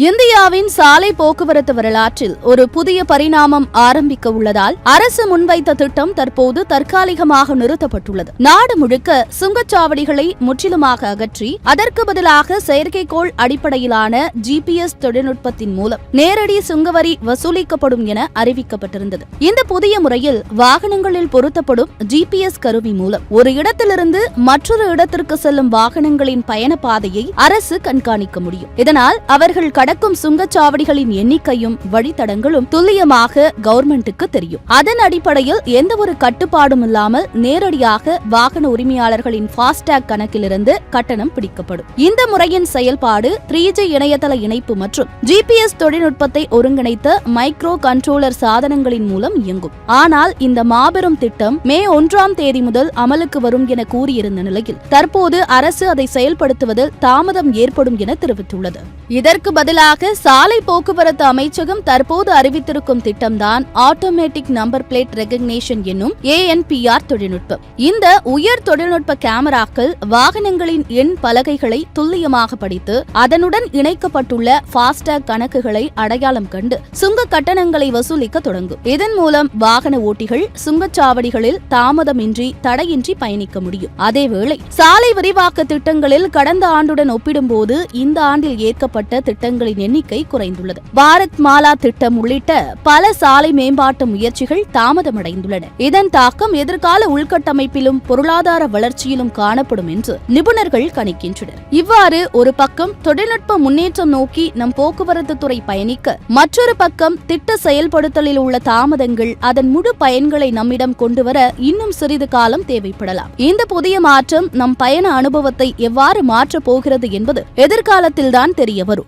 இந்தியாவின் சாலை போக்குவரத்து வரலாற்றில் ஒரு புதிய பரிணாமம் ஆரம்பிக்க உள்ளதால் அரசு முன்வைத்த திட்டம் தற்போது தற்காலிகமாக நிறுத்தப்பட்டுள்ளது. நாடு முழுக்க சுங்கச்சாவடிகளை முற்றிலுமாக அகற்றி அதற்கு பதிலாக செயற்கைக்கோள் அடிப்படையிலான GPS தொழில்நுட்பத்தின் மூலம் நேரடி சுங்கவரி வசூலிக்கப்படும் என அறிவிக்கப்பட்டிருந்தது. இந்த புதிய முறையில் வாகனங்களில் பொருத்தப்படும் GPS கருவி மூலம் ஒரு இடத்திலிருந்து மற்றொரு இடத்திற்கு செல்லும் வாகனங்களின் பயண பாதையை அரசு கண்காணிக்க முடியும். இதனால் அவர்கள் கடக்கும் சுங்கச்சாவடிகளின் எண்ணிக்கையும் வழித்தடங்களும் துல்லியமாக கவர்மெண்ட்டுக்கு தெரியும். அதன் அடிப்படையில் எந்த ஒரு கட்டுப்பாடும் இல்லாமல் நேரடியாக வாகன உரிமையாளர்களின் ஃபாஸ்டாக் கணக்கிலிருந்து கட்டணம் பிடிக்கப்படும். இந்த முறையின் செயல்பாடு 3G இணையதள இணைப்பு மற்றும் GPS தொழில்நுட்பத்தை ஒருங்கிணைத்த மைக்ரோ கண்ட்ரோலர் சாதனங்களின் மூலம் இயங்கும். ஆனால் இந்த மாபெரும் திட்டம் மே 1 முதல் அமலுக்கு வரும் என கூறியிருந்த நிலையில் தற்போது அரசு அதை செயல்படுத்துவதில் தாமதம் ஏற்படும் என தெரிவித்துள்ளது. இதற்கு பதிலாக சாலை போக்குவரத்து அமைச்சகம் தற்போது அறிவித்திருக்கும் திட்டம்தான் ஆட்டோமேட்டிக் நம்பர் பிளேட் ரெகக்னிஷன் என்னும் ANPR தொழில்நுட்பம். இந்த உயர் தொழில்நுட்ப கேமராக்கள் வாகனங்களின் எண் பலகைகளை துல்லியமாக படித்து அதனுடன் இணைக்கப்பட்டுள்ள ஃபாஸ்டாக் கணக்குகளை அடையாளம் கண்டு சுங்க கட்டணங்களை வசூலிக்க தொடங்கும். இதன் மூலம் வாகன ஓட்டிகள் சுங்கச்சாவடிகளில் தாமதமின்றி தடையின்றி பயணிக்க முடியும். அதேவேளை சாலை விரிவாக்க திட்டங்களில் கடந்த ஆண்டுடன் ஒப்பிடும்போது இந்த ஆண்டில் ஏற்கப்பட்ட திட்டங்களின் எண்ணிக்கை குறைந்துள்ளது. பாரத் மாலா திட்டம் உள்ளிட்ட பல சாலை மேம்பாட்டு முயற்சிகள் தாமதமடைந்துள்ளன. இதன் தாக்கம் எதிர்கால உள்கட்டமைப்பிலும் பொருளாதார வளர்ச்சியிலும் காணப்படும் என்று நிபுணர்கள் கணிக்கின்றனர். இவ்வாறு ஒரு பக்கம் தொழில்நுட்ப முன்னேற்றம் நோக்கி நம் போக்குவரத்து துறை பயணிக்க, மற்றொரு பக்கம் திட்ட செயல்படுத்தலில் உள்ள தாமதங்கள் அதன் முழு பயன்களை நம்மிடம் கொண்டுவர இன்னும் சிறிது காலம் தேவைப்படலாம். இந்த புதிய மாற்றம் நம் பயண அனுபவத்தை எவ்வாறு மாற்றப் போகிறது என்பது எதிர்காலத்தில்தான் தெரிய வரும்.